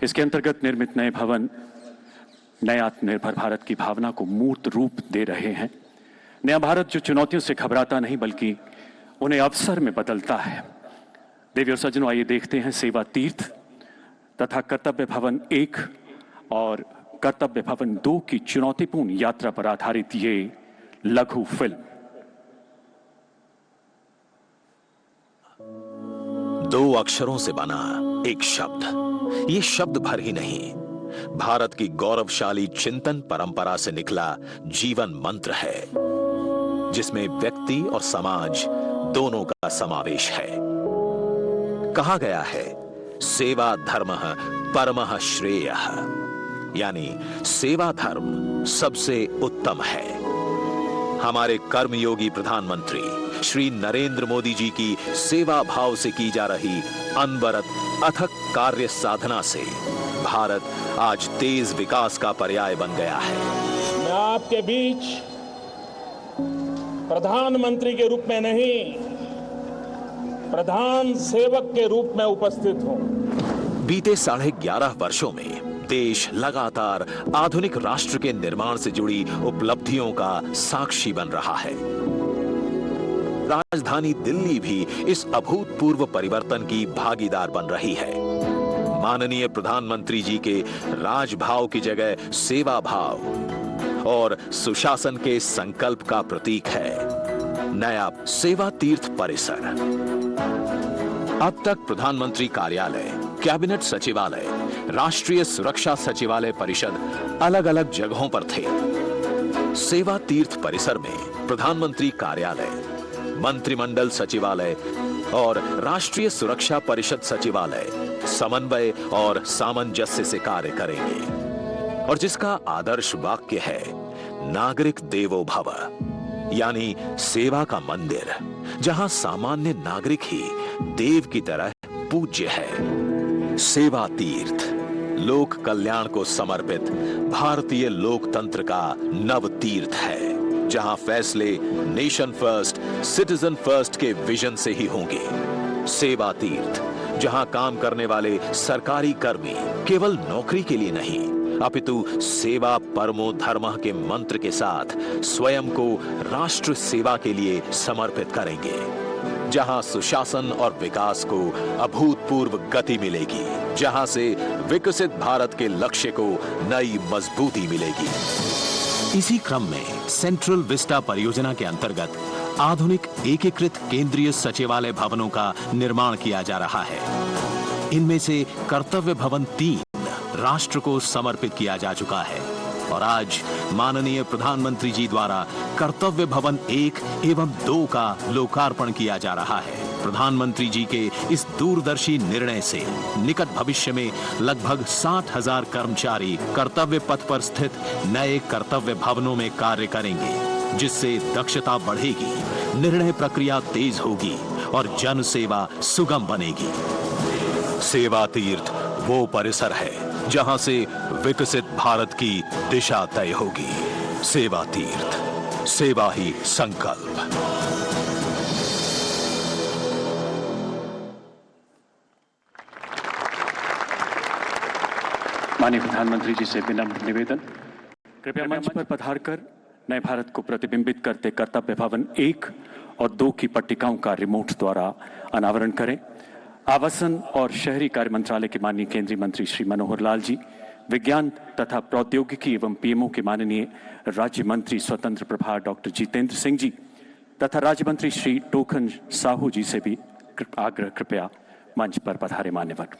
इसके अंतर्गत निर्मित नए भवन नए आत्मनिर्भर भारत की भावना को मूर्त रूप दे रहे हैं। नया भारत जो चुनौतियों से घबराता नहीं बल्कि उन्हें अवसर में बदलता है। देवी और सज्जनों, आइए देखते हैं सेवा तीर्थ तथा कर्तव्य भवन 1 और कर्तव्य भवन 2 की चुनौतीपूर्ण यात्रा पर आधारित ये लघु फिल्म। दो अक्षरों से बना एक शब्द, ये शब्द भर ही नहीं, भारत की गौरवशाली चिंतन परंपरा से निकला जीवन मंत्र है, जिसमें व्यक्ति और समाज दोनों का समावेश है। कहा गया है, सेवा धर्मः परमः श्रेयः, यानी सेवा धर्म सबसे उत्तम है। हमारे कर्मयोगी प्रधानमंत्री श्री नरेंद्र मोदी जी की सेवा भाव से की जा रही अनवरत अथक कार्य साधना से भारत आज तेज विकास का पर्याय बन गया है। मैं आपके बीच प्रधानमंत्री के रूप में नहीं, प्रधान सेवक के रूप में उपस्थित हूं। बीते 11.5 वर्षों में देश लगातार आधुनिक राष्ट्र के निर्माण से जुड़ी उपलब्धियों का साक्षी बन रहा है। राजधानी दिल्ली भी इस अभूतपूर्व परिवर्तन की भागीदार बन रही है। माननीय प्रधानमंत्री जी के राजभाव की जगह सेवा भाव और सुशासन के संकल्प का प्रतीक है नया सेवा तीर्थ परिसर। अब तक प्रधानमंत्री कार्यालय, कैबिनेट सचिवालय, राष्ट्रीय सुरक्षा सचिवालय परिषद अलग अलग जगहों पर थे। सेवा तीर्थ परिसर में प्रधानमंत्री कार्यालय, मंत्रिमंडल सचिवालय और राष्ट्रीय सुरक्षा परिषद सचिवालय समन्वय और सामंजस्य से कार्य करेंगे और जिसका आदर्श वाक्य है नागरिक देवो भव, यानी सेवा का मंदिर जहां सामान्य नागरिक ही देव की तरह पूज्य है। सेवा तीर्थ लोक कल्याण को समर्पित भारतीय लोकतंत्र का नव तीर्थ है, जहां फैसले नेशन फर्स्ट, सिटीजन फर्स्ट के विजन से ही होंगे। सेवा तीर्थ जहां काम करने वाले सरकारी कर्मी केवल नौकरी के लिए नहीं, अपितु सेवा परमो धर्मः के मंत्र के साथ स्वयं को राष्ट्र सेवा के लिए समर्पित करेंगे, जहां सुशासन और विकास को अभूतपूर्व गति मिलेगी, जहां से विकसित भारत के लक्ष्य को नई मजबूती मिलेगी। इसी क्रम में सेंट्रल विस्टा परियोजना के अंतर्गत आधुनिक एकीकृत केंद्रीय सचिवालय भवनों का निर्माण किया जा रहा है। इनमें से कर्तव्य भवन 3 राष्ट्र को समर्पित किया जा चुका है और आज माननीय प्रधानमंत्री जी द्वारा कर्तव्य भवन 1 एवं 2 का लोकार्पण किया जा रहा है। प्रधानमंत्री जी के इस दूरदर्शी निर्णय से निकट भविष्य में लगभग 60,000 कर्मचारी कर्तव्य पथ पर स्थित नए कर्तव्य भवनों में कार्य करेंगे, जिससे दक्षता बढ़ेगी, निर्णय प्रक्रिया तेज होगी और जन सेवा सुगम बनेगी। सेवा तीर्थ वो परिसर है जहां से विकसित भारत की दिशा तय होगी। सेवा तीर्थ, सेवा ही संकल्प। माननीय प्रधानमंत्री जी से विनम्र निवेदन, कृपया मंच पर पधारकर नए भारत को प्रतिबिंबित करते कर्तव्य भवन 1 और 2 की पट्टिकाओं का रिमोट द्वारा अनावरण करें। आवासन और शहरी कार्य मंत्रालय के माननीय केंद्रीय मंत्री श्री मनोहर लाल जी, विज्ञान तथा प्रौद्योगिकी एवं पीएमओ के माननीय राज्य मंत्री स्वतंत्र प्रभार डॉक्टर जितेंद्र सिंह जी तथा राज्य मंत्री श्री टोकन साहू जी से भी आग्रह, कृपया मंच पर पधारे। मान्यवर,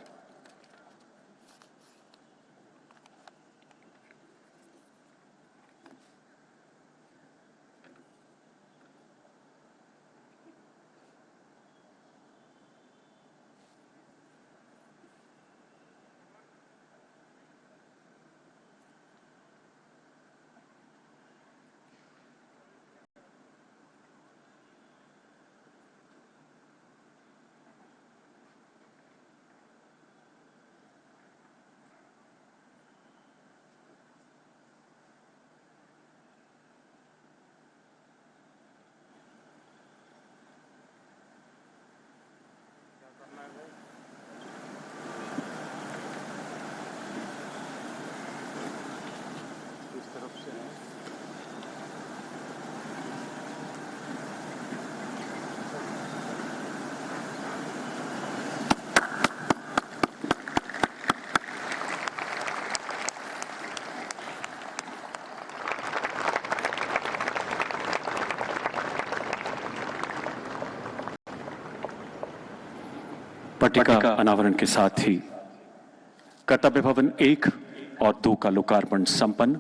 पट्टिका अनावरण के साथ ही कर्तव्य भवन 1 और 2 का लोकार्पण संपन्न।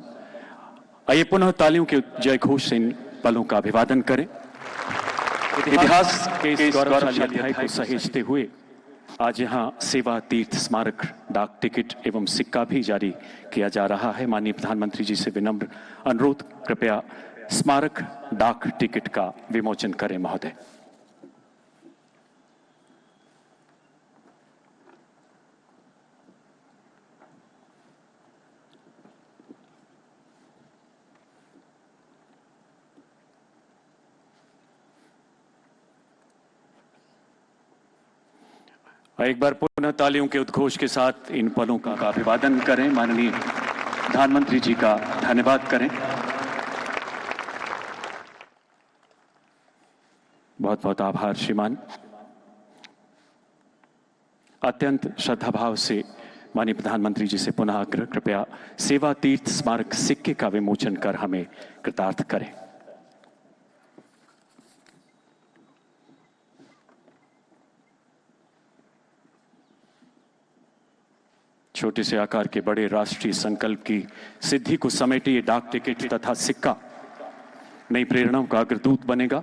आइए पुनः तालियों के जय घोष से इन पलों का अभिवादन करें। इतिहास के इस गौरवशाली अध्याय को सहेजते हुए आज यहाँ सेवा तीर्थ स्मारक डाक टिकट एवं सिक्का भी जारी किया जा रहा है। माननीय प्रधानमंत्री जी से विनम्र अनुरोध, कृपया स्मारक डाक टिकट का विमोचन करें महोदय। एक बार पुनः तालियों के उद्घोष के साथ इन पलों का अभिवादन करें। माननीय प्रधानमंत्री जी का धन्यवाद करें। बहुत बहुत आभार श्रीमान। अत्यंत श्रद्धाभाव से माननीय प्रधानमंत्री जी से पुनः आग्रह, कृपया सेवा तीर्थ स्मारक सिक्के का विमोचन कर हमें कृतार्थ करें। छोटे से आकार के बड़े राष्ट्रीय संकल्प की सिद्धि को समेटे ये डाक टिकट तथा सिक्का नई प्रेरणाओं का अग्रदूत बनेगा।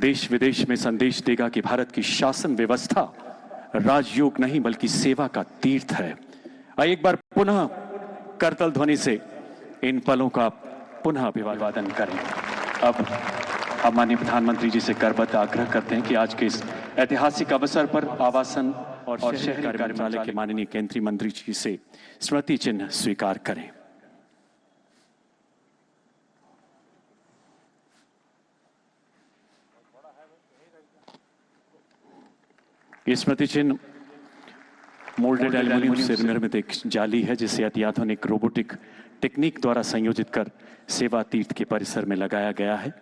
देश विदेश में संदेश देगा कि भारत की शासन व्यवस्था राजयोग नहीं बल्कि सेवा का तीर्थ है। आइए एक बार पुनः करतल ध्वनि से इन पलों का पुनः अभिवादन करें। अब हम माननीय प्रधानमंत्री जी से करबद्ध आग्रह करते हैं कि आज के इस ऐतिहासिक अवसर पर आवासन और शहरी कार्य मंत्रालय के माननीय केंद्रीय मंत्री जी से स्मृति चिन्ह स्वीकार करें। ये स्मृति चिन्ह मोल्डेड एल्युमिनियम से निर्मित एक जाली है जिसे अत्याधुनिक रोबोटिक टेक्निक द्वारा संयोजित कर सेवा तीर्थ के परिसर में लगाया गया है।